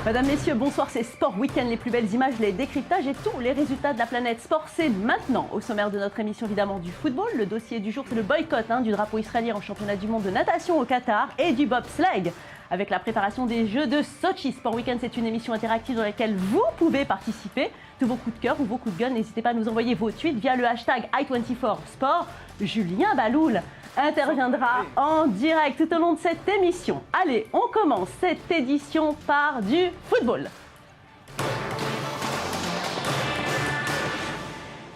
Mesdames, Messieurs, bonsoir, c'est Sport Week-end, les plus belles images, les décryptages et tous les résultats de la planète sport. C'est maintenant au sommaire de notre émission évidemment du football. Le dossier du jour, c'est le boycott du drapeau israélien au championnat du monde de natation au Qatar et du bobsleigh. Avec la préparation des Jeux de Sochi, Sport Week-end, c'est une émission interactive dans laquelle vous pouvez participer. Tous vos coups de cœur ou vos coups de gueule, n'hésitez pas à nous envoyer vos tweets via le hashtag i24sport. Julien Baloul interviendra en direct tout au long de cette émission. Allez, on commence cette édition par du football.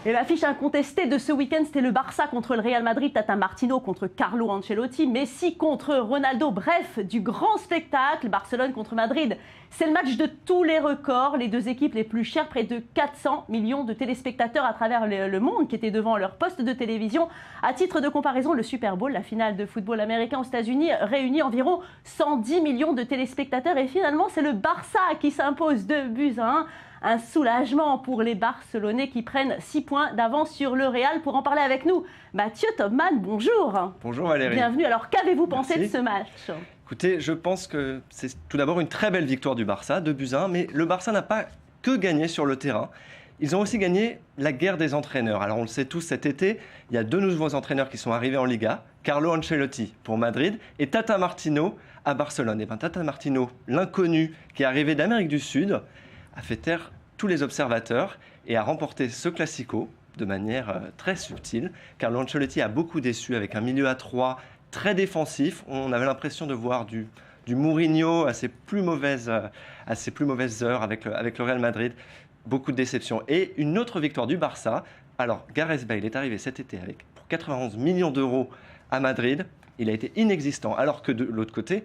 Et l'affiche incontestée de ce week-end, c'était le Barça contre le Real Madrid, Tata Martino contre Carlo Ancelotti, Messi contre Ronaldo, bref, du grand spectacle, Barcelone contre Madrid. C'est le match de tous les records, les deux équipes les plus chères, près de 400 millions de téléspectateurs à travers le monde qui étaient devant leur poste de télévision. À titre de comparaison, le Super Bowl, la finale de football américain aux États-Unis, réunit environ 110 millions de téléspectateurs et finalement, c'est le Barça qui s'impose 2-1. Un soulagement pour les Barcelonais qui prennent 6 points d'avance sur le Real. Pour en parler avec nous, Mathieu Topman, bonjour. Bonjour Valérie. Bienvenue. Alors, qu'avez-vous pensé de ce match ? Écoutez, je pense que c'est tout d'abord une très belle victoire du Barça, 2-1, mais le Barça n'a pas que gagné sur le terrain. Ils ont aussi gagné la guerre des entraîneurs. Alors, on le sait tous, cet été, il y a 2 nouveaux entraîneurs qui sont arrivés en Liga. Carlo Ancelotti pour Madrid et Tata Martino à Barcelone. Et bien, Tata Martino, l'inconnu qui est arrivé d'Amérique du Sud, a fait taire tous les observateurs et a remporté ce Classico de manière très subtile. Carlo Ancelotti a beaucoup déçu avec un milieu à 3 très défensif. On avait l'impression de voir du Mourinho à ses plus mauvaises heures avec le Real Madrid. Beaucoup de déceptions. Et une autre victoire du Barça. Alors, Gareth Bale est arrivé cet été pour 91 millions d'euros à Madrid. Il a été inexistant. Alors que de l'autre côté,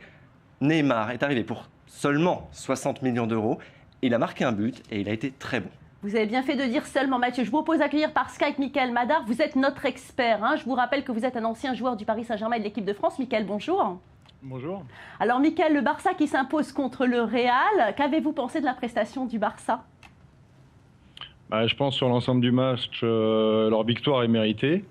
Neymar est arrivé pour seulement 60 millions d'euros. Il a marqué un but et il a été très bon. Vous avez bien fait de dire seulement, Mathieu. Je vous propose d'accueillir par Skype Mickaël Madar. Vous êtes notre expert. Je vous rappelle que vous êtes un ancien joueur du Paris Saint-Germain et de l'équipe de France. Mickaël, bonjour. Bonjour. Alors, Mickaël, le Barça qui s'impose contre le Real. Qu'avez-vous pensé de la prestation du Barça ? Je pense sur l'ensemble du match, leur victoire est méritée.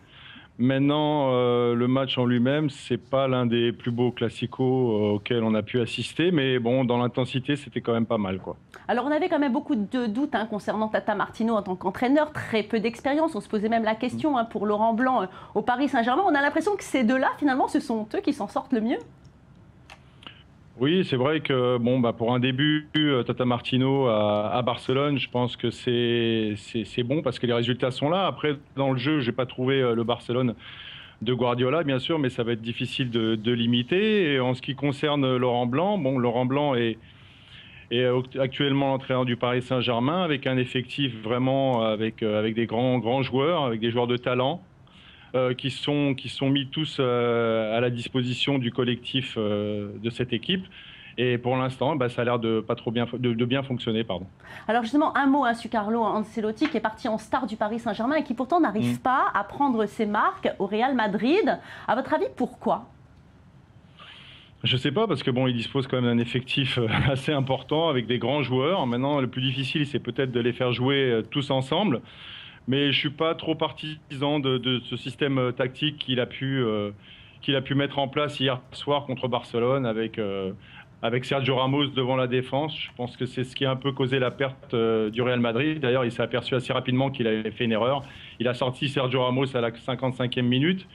Maintenant, le match en lui-même, c'est pas l'un des plus beaux classicos auxquels on a pu assister, mais bon, dans l'intensité, c'était quand même pas mal, quoi. Alors, on avait quand même beaucoup de doutes concernant Tata Martino en tant qu'entraîneur, très peu d'expérience. On se posait même la question pour Laurent Blanc au Paris Saint-Germain. On a l'impression que ces deux-là, finalement, ce sont eux qui s'en sortent le mieux. Oui, c'est vrai que pour un début, Tata Martino à Barcelone, je pense que c'est bon parce que les résultats sont là. Après, dans le jeu, je n'ai pas trouvé le Barcelone de Guardiola, bien sûr, mais ça va être difficile de l'imiter. Et en ce qui concerne Laurent Blanc, Laurent Blanc est actuellement l'entraîneur du Paris Saint-Germain avec un effectif vraiment avec des grands joueurs, avec des joueurs de talent. Qui sont mis tous à la disposition du collectif de cette équipe. Et pour l'instant, ça a l'air de bien fonctionner. Alors justement, un mot sur Carlo Ancelotti qui est parti en star du Paris Saint-Germain et qui pourtant n'arrive pas à prendre ses marques au Real Madrid. À votre avis, pourquoi ? Je ne sais pas, parce que il dispose quand même d'un effectif assez important avec des grands joueurs. Maintenant, le plus difficile, c'est peut-être de les faire jouer tous ensemble. Mais je ne suis pas trop partisan de ce système tactique qu'il a pu mettre en place hier soir contre Barcelone avec Sergio Ramos devant la défense. Je pense que c'est ce qui a un peu causé la perte du Real Madrid. D'ailleurs, il s'est aperçu assez rapidement qu'il avait fait une erreur. Il a sorti Sergio Ramos à la 55e minute.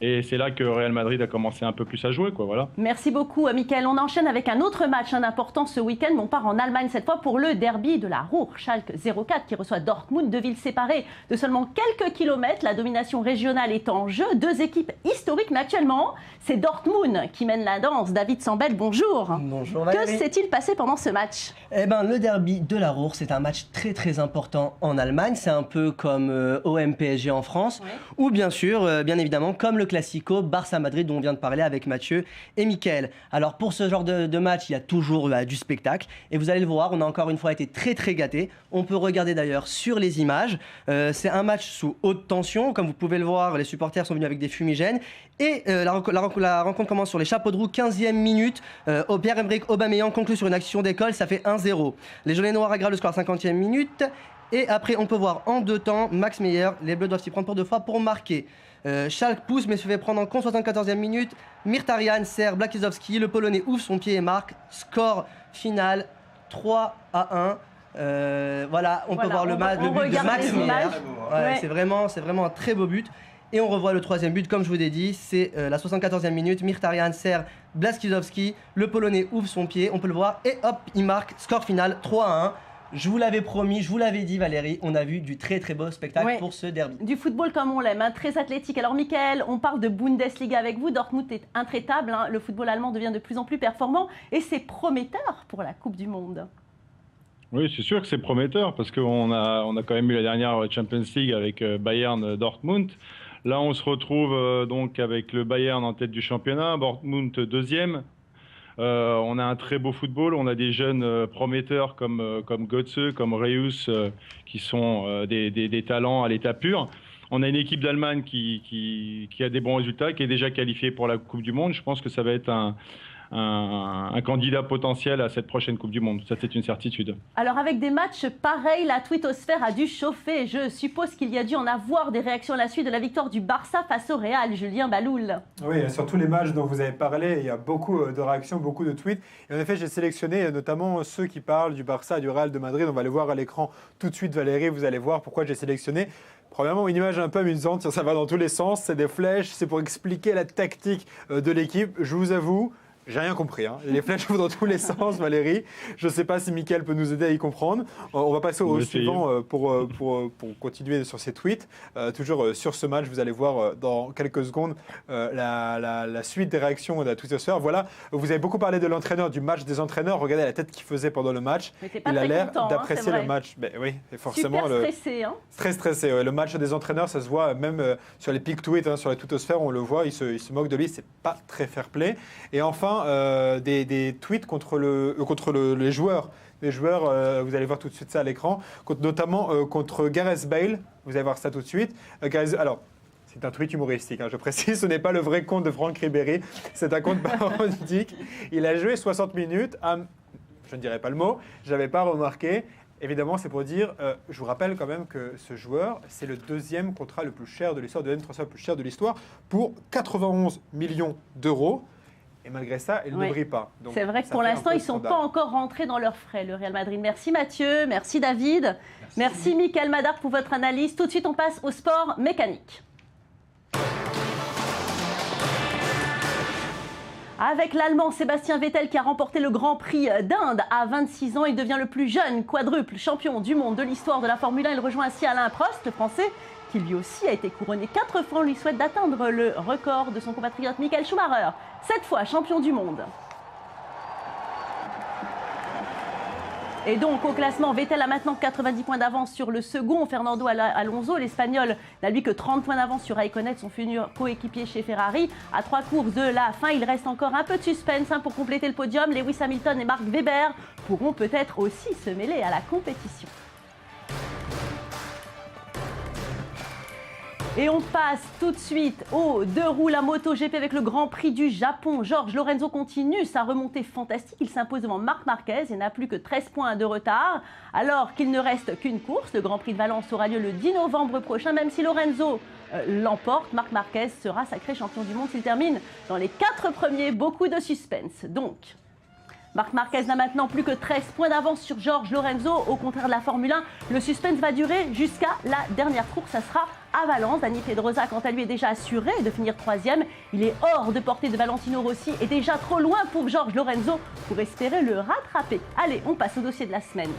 Et c'est là que Real Madrid a commencé un peu plus à jouer, voilà. Merci beaucoup, Mickaël. On enchaîne avec un autre match important ce week-end. On part en Allemagne cette fois pour le derby de la Ruhr. Schalke 04 qui reçoit Dortmund, 2 villes séparées de seulement quelques kilomètres. La domination régionale est en jeu. 2 équipes historiques, mais actuellement, c'est Dortmund qui mène la danse. David Sambel, bonjour. Bonjour Valérie. Que s'est-il passé pendant ce match ? Le derby de la Ruhr, c'est un match très très important en Allemagne. C'est un peu comme OM PSG en France. Ouais. Ou bien sûr, bien évidemment, comme le Classico Barça-Madrid dont on vient de parler avec Mathieu et Mickaël. Alors pour ce genre de match, il y a toujours du spectacle et vous allez le voir, on a encore une fois été très très gâtés. On peut regarder d'ailleurs sur les images. C'est un match sous haute tension, comme vous pouvez le voir, les supporters sont venus avec des fumigènes et la rencontre commence sur les chapeaux de roue, 15e minute. Pierre-Emerick Aubameyang conclut sur une action d'école, ça fait 1-0. Les Jaunets Noirs aggravent le score à 50e minute. Et après, on peut voir en 2 temps, Max Meyer, les Bleus doivent s'y prendre pour 2 fois pour marquer. Schalke pousse mais se fait prendre en compte, 74e minute. Mkhitaryan sert Blakizowski, le Polonais ouvre son pied et marque. Score final 3-1. Voilà, on peut voir le but de Max Miller. Ouais. C'est vraiment un très beau but. Et on revoit le troisième but, comme je vous l'ai dit, c'est la 74e minute. Mkhitaryan sert Blaszczykowski, le Polonais ouvre son pied, on peut le voir, et hop, il marque, score final 3-1. Je vous l'avais promis, je vous l'avais dit Valérie, on a vu du très très beau spectacle pour ce derby. Du football comme on l'aime, très athlétique. Alors Mickaël, on parle de Bundesliga avec vous, Dortmund est intraitable, le football allemand devient de plus en plus performant et c'est prometteur pour la Coupe du Monde. Oui, c'est sûr que c'est prometteur parce qu'on a quand même eu la dernière Champions League avec Bayern Dortmund. Là, on se retrouve donc avec le Bayern en tête du championnat, Dortmund deuxième. On a un très beau football, on a des jeunes prometteurs comme Götze, comme Reus, qui sont des talents à l'état pur. On a une équipe d'Allemagne qui a des bons résultats, qui est déjà qualifiée pour la Coupe du Monde. Je pense que ça va être un candidat potentiel à cette prochaine Coupe du Monde. Ça, c'est une certitude. Alors, avec des matchs pareils, la twittosphère a dû chauffer. Je suppose qu'il y a dû en avoir des réactions à la suite de la victoire du Barça face au Real. Julien Baloul. Oui, sur tous les matchs dont vous avez parlé, il y a beaucoup de réactions, beaucoup de tweets. Et en effet, j'ai sélectionné notamment ceux qui parlent du Barça et du Real de Madrid. On va les voir à l'écran tout de suite, Valérie. Vous allez voir pourquoi j'ai sélectionné. Premièrement, une image un peu amusante, ça va dans tous les sens. C'est des flèches, c'est pour expliquer la tactique de l'équipe. Je vous avoue, j'ai rien compris. Les flèches vont dans tous les sens, Valérie. Je ne sais pas si Mickaël peut nous aider à y comprendre. On va passer au suivant pour continuer sur ces tweets. Toujours sur ce match, vous allez voir dans quelques secondes la suite des réactions de la twittosphère. Voilà, vous avez beaucoup parlé de l'entraîneur, du match des entraîneurs. Regardez la tête qu'il faisait pendant le match. Il a l'air d'apprécier le match. Ben, oui, forcément. Super stressé. Très stressé. Ouais. Le match des entraîneurs, ça se voit même sur les pics tweets, sur la twittosphère, on le voit. Il se moque de lui. C'est pas très fair-play. Et enfin, des tweets contre les joueurs. Les joueurs, vous allez voir tout de suite ça à l'écran, notamment contre Gareth Bale. Vous allez voir ça tout de suite. Alors, c'est un tweet humoristique, je précise, ce n'est pas le vrai compte de Franck Ribéry, c'est un compte parodique. Il a joué 60 minutes je ne dirai pas le mot, je n'avais pas remarqué. Évidemment, c'est pour dire, je vous rappelle quand même que ce joueur, c'est le deuxième contrat le plus cher de l'histoire, le deuxième transfert le plus cher de l'histoire, pour 91 millions d'euros. Et malgré ça, il ne brille pas. C'est vrai que pour l'instant, ils ne sont pas encore rentrés dans leurs frais, le Real Madrid. Merci Mathieu, merci David, merci Mickaël Madar pour votre analyse. Tout de suite, on passe au sport mécanique. Avec l'Allemand Sébastien Vettel qui a remporté le Grand Prix d'Inde à 26 ans, il devient le plus jeune quadruple champion du monde de l'histoire de la Formule 1. Il rejoint ainsi Alain Prost, le Français, qui lui aussi a été couronné 4 fois. On lui souhaite d'atteindre le record de son compatriote Michael Schumacher, 7 fois champion du monde. Et donc au classement, Vettel a maintenant 90 points d'avance sur le second, Fernando Alonso. L'Espagnol n'a lui que 30 points d'avance sur Raikkonen, son futur coéquipier chez Ferrari. À 3 courses de la fin, il reste encore un peu de suspense pour compléter le podium. Lewis Hamilton et Mark Webber pourront peut-être aussi se mêler à la compétition. Et on passe tout de suite aux deux roues, la MotoGP avec le Grand Prix du Japon. Jorge Lorenzo continue sa remontée fantastique. Il s'impose devant Marc Marquez et n'a plus que 13 points de retard. Alors qu'il ne reste qu'une course, le Grand Prix de Valence aura lieu le 10 novembre prochain. Même si Lorenzo l'emporte, Marc Marquez sera sacré champion du monde s'il termine dans les 4 premiers. Beaucoup de suspense. Donc, Marc Marquez n'a maintenant plus que 13 points d'avance sur Jorge Lorenzo. Au contraire de la Formule 1, le suspense va durer jusqu'à la dernière course. Ça sera à Valence. Dani Pedrosa, quant à lui, est déjà assuré de finir 3e. Il est hors de portée de Valentino Rossi et déjà trop loin pour Jorge Lorenzo pour espérer le rattraper. Allez, on passe au dossier de la semaine.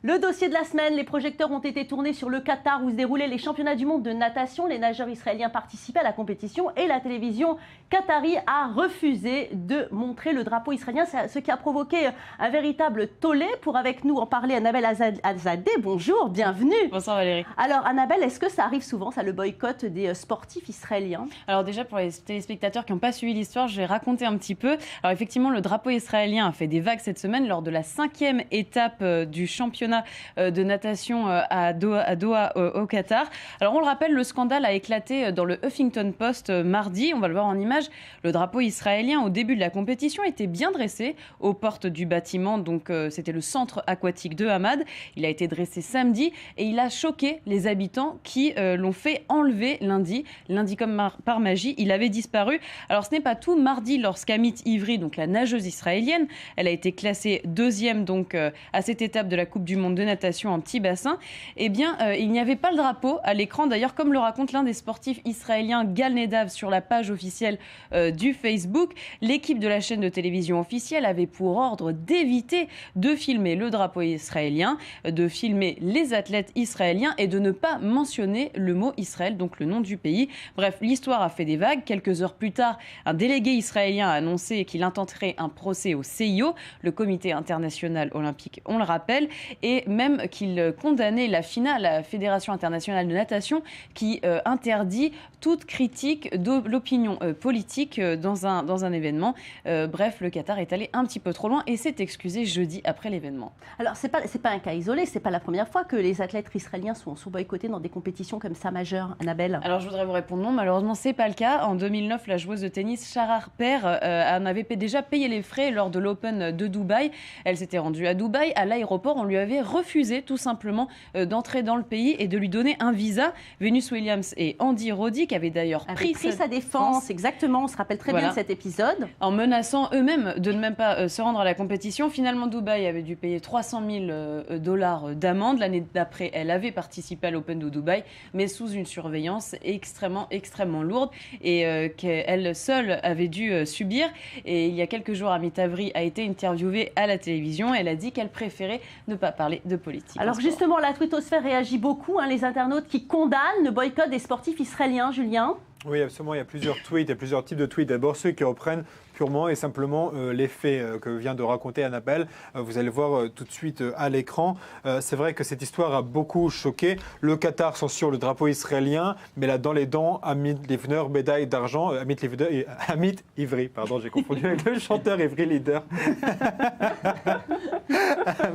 Le dossier de la semaine, les projecteurs ont été tournés sur le Qatar où se déroulaient les championnats du monde de natation. Les nageurs israéliens participaient à la compétition et la télévision qatari a refusé de montrer le drapeau israélien, ce qui a provoqué un véritable tollé. Pour avec nous en parler, Annabelle Azadeh, bonjour, bienvenue. Bonsoir Valérie. Alors Annabelle, est-ce que ça arrive souvent, ça, le boycott des sportifs israéliens? Alors déjà, pour les téléspectateurs qui n'ont pas suivi l'histoire, je vais raconter un petit peu. Alors effectivement, le drapeau israélien a fait des vagues cette semaine lors de la 5e étape du championnat championnat de natation à Doha au Qatar. Alors on le rappelle, le scandale a éclaté dans le Huffington Post mardi. On va le voir en image. Le drapeau israélien au début de la compétition était bien dressé aux portes du bâtiment. Donc c'était le centre aquatique de Hamad. Il a été dressé samedi et il a choqué les habitants qui l'ont fait enlever lundi. Lundi comme par magie, il avait disparu. Alors ce n'est pas tout. Mardi, lorsqu'Amit Ivry, donc la nageuse israélienne, elle a été classée deuxième donc à cette étape de la Coupe du Monde de natation en petit bassin, eh bien il n'y avait pas le drapeau à l'écran. D'ailleurs, comme le raconte l'un des sportifs israélien Gal Nedav sur la page officielle du Facebook, l'équipe de la chaîne de télévision officielle avait pour ordre d'éviter de filmer le drapeau israélien, de filmer les athlètes israéliens et de ne pas mentionner le mot Israël, donc le nom du pays. Bref, l'histoire a fait des vagues. Quelques heures plus tard, un délégué israélien a annoncé qu'il intenterait un procès au CIO, le Comité international olympique, on le rappelle, et même qu'il condamnait la FINA, la Fédération internationale de natation, qui interdit toute critique de l'opinion politique dans un événement. Bref, le Qatar est allé un petit peu trop loin et s'est excusé jeudi après l'événement. Alors, c'est pas un cas isolé, c'est pas la première fois que les athlètes israéliens sont boycottés dans des compétitions comme ça majeures, Annabelle. Alors, je voudrais vous répondre non, malheureusement, c'est pas le cas. En 2009, la joueuse de tennis Shahar Peer en avait déjà payé les frais lors de l'Open de Dubaï. Elle s'était rendue à Dubaï. À l'aéroport, on lui avait refusé tout simplement d'entrer dans le pays et de lui donner un visa. Venus Williams et Andy Roddick avaient d'ailleurs pris sa défense. Exactement, on se rappelle très bien de cet épisode. En menaçant eux-mêmes de ne même pas se rendre à la compétition. Finalement, Dubaï avait dû payer $300,000 d'amende. L'année d'après, elle avait participé à l'Open de Dubaï, mais sous une surveillance extrêmement lourde et qu'elle seule avait dû subir. Et il y a quelques jours, Amit Ivry a été interviewée à la télévision. Elle a dit qu'elle préférait ne pas parler de politique. Alors justement, la twittosphère réagit beaucoup. Les internautes qui condamnent le boycott des sportifs israéliens, Julien. Oui, absolument. Il y a plusieurs tweets, il y a plusieurs types de tweets. D'abord, ceux qui reprennent purement et simplement les faits que vient de raconter Annabelle. Vous allez voir tout de suite à l'écran. C'est vrai que cette histoire a beaucoup choqué. Le Qatar censure le drapeau israélien, mais là, dans les dents, Amit Livner, médaille d'argent. Amit Ivry, pardon, j'ai confondu avec le chanteur Ivry Leader.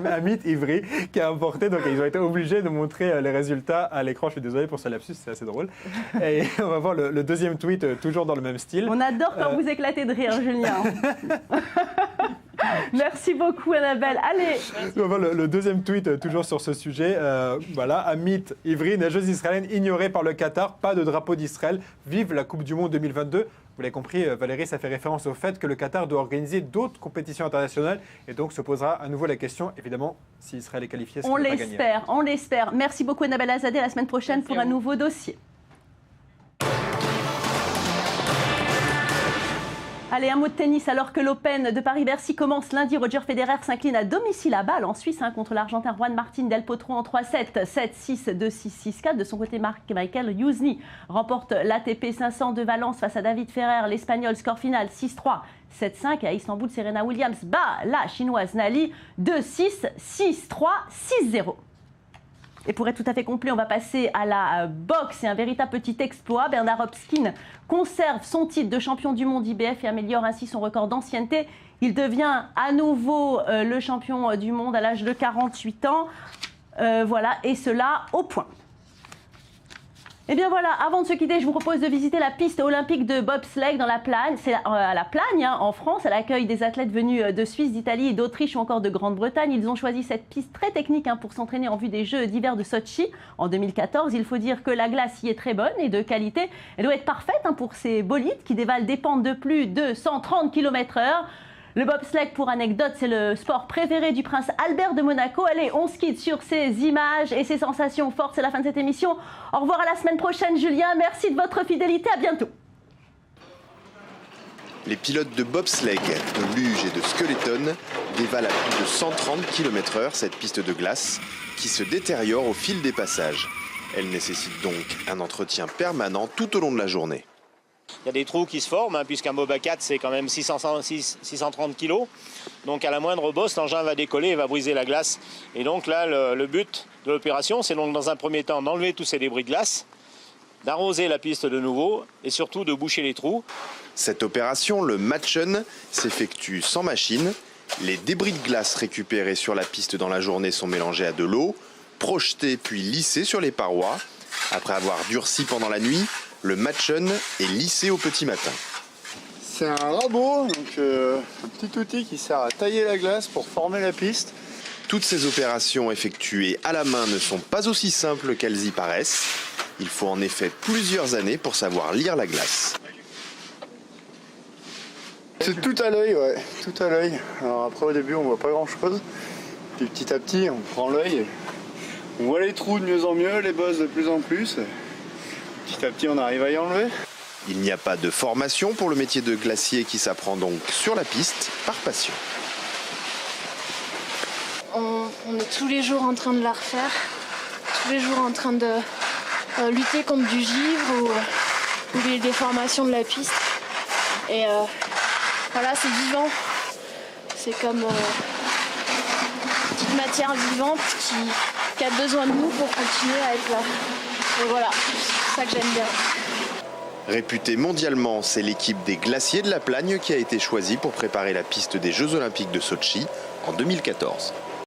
Amit Ivry, qui a emporté. Donc, ils ont été obligés de montrer les résultats à l'écran. Je suis désolé pour ce lapsus, c'est assez drôle. Et on va voir le deuxième tweet, toujours dans le même style. On adore quand vous éclatez de rire, Julien. Merci beaucoup, Annabelle. Allez. Le deuxième tweet, toujours sur ce sujet. Voilà, Amit Ivry, nageuse israélienne ignorée par le Qatar. Pas de drapeau d'Israël. Vive la Coupe du Monde 2022. Vous l'avez compris, Valérie, ça fait référence au fait que le Qatar doit organiser d'autres compétitions internationales. Et donc, se posera à nouveau la question, évidemment, si Israël est qualifié, est-ce qu'il va gagner ? On l'espère. Merci beaucoup, Annabelle Azadeh. À la semaine prochaine pour un nouveau dossier. Allez, un mot de tennis alors que l'Open de Paris-Bercy commence lundi. Roger Federer s'incline à domicile à Bâle en Suisse contre l'Argentin Juan Martín del Potro en 3-7, 7-6, 2-6, 6-4. De son côté, Michael Youzny remporte l'ATP 500 de Valence face à David Ferrer. L'Espagnol, score final 6-3, 7-5. Et à Istanbul, Serena Williams bat la Chinoise Nali 2-6, 6-3, 6-0. Et pour être tout à fait complet, on va passer à la boxe. C'est un véritable petit exploit. Bernard Hopkins conserve son titre de champion du monde IBF et améliore ainsi son record d'ancienneté. Il devient à nouveau le champion du monde à l'âge de 48 ans. Voilà, et cela au point. Et bien voilà, avant de se quitter, je vous propose de visiter la piste olympique de bobsleigh dans la Plagne. C'est à la Plagne, en France. Elle accueille des athlètes venus de Suisse, d'Italie, d'Autriche ou encore de Grande-Bretagne. Ils ont choisi cette piste très technique pour s'entraîner en vue des Jeux d'hiver de Sochi en 2014. Il faut dire que la glace y est très bonne et de qualité. Elle doit être parfaite pour ces bolides qui dévalent des pentes de plus de 130 km/h. Le bobsleigh, pour anecdote, c'est le sport préféré du prince Albert de Monaco. Allez, on se quitte sur ces images et ces sensations fortes. C'est la fin de cette émission. Au revoir à la semaine prochaine, Julien. Merci de votre fidélité. À bientôt. Les pilotes de bobsleigh, de luge et de skeleton dévalent à plus de 130 km/h cette piste de glace qui se détériore au fil des passages. Elle nécessite donc un entretien permanent tout au long de la journée. Il y a des trous qui se forment, puisqu'un bob à 4, c'est quand même 630 kg. Donc à la moindre bosse, l'engin va décoller et va briser la glace. Et donc là, le but de l'opération, c'est donc dans un premier temps d'enlever tous ces débris de glace, d'arroser la piste de nouveau et surtout de boucher les trous. Cette opération, le Matchen, s'effectue sans machine, Les débris de glace récupérés sur la piste dans la journée sont mélangés à de l'eau, projetés puis lissés sur les parois. Après avoir durci pendant la nuit, le matchun est lissé au petit matin. C'est un rabot, donc un petit outil qui sert à tailler la glace pour former la piste. Toutes ces opérations effectuées à la main ne sont pas aussi simples qu'elles y paraissent. Il faut en effet plusieurs années pour savoir lire la glace. C'est tout à l'œil, ouais, tout à l'œil. Alors après au début on voit pas grand chose, puis petit à petit on prend l'œil, on voit les trous de mieux en mieux, les bosses de plus en plus. Petit à petit on arrive à y enlever. Il n'y a pas de formation pour le métier de glacier qui s'apprend donc sur la piste par passion. On est tous les jours en train de la refaire, tous les jours en train de lutter contre du givre ou les déformations de la piste. Et voilà, c'est vivant. C'est comme toute matière vivante qui a besoin de nous pour continuer à être là. Et voilà, c'est ça que j'aime bien. Réputée mondialement, c'est l'équipe des glaciers de la Plagne qui a été choisie pour préparer la piste des Jeux Olympiques de Sotchi en 2014.